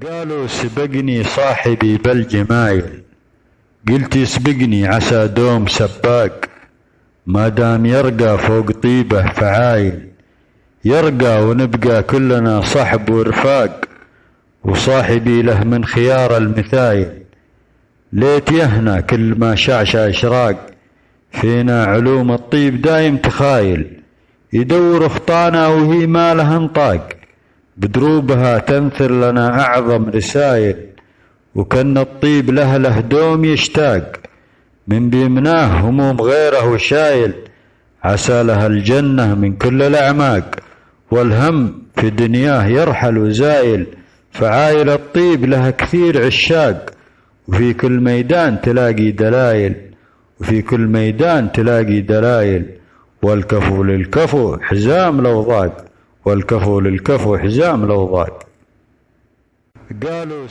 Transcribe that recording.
قالوا سبقني صاحبي بالجمايل، قلت يسبقني عسى دوم سباق، ما دام يرقى فوق طيبه فعايل، يرقى ونبقى كلنا صحب ورفاق، وصاحبي له من خيار المثايل. ليت يهنى كل ما شعشع اشراق، فينا علوم الطيب دايم تخايل، يدور خطانا وهي ما لها انطاق، بدروبها تنثر لنا أعظم رسايل، وكن الطيب له دوم يشتاق، من بيمناه هموم غيره وشايل، عسى لها الجنة من كل الأعماق، والهم في دنياه يرحل وزايل، فعايل الطيب لها كثير عشاق، وفي كل ميدان تلاقي دلايل، وفي كل ميدان تلاقي دلايل، والكفو للكفو حزام لو ضاق، والكفو للكفو حزام لو ضاق. قالوا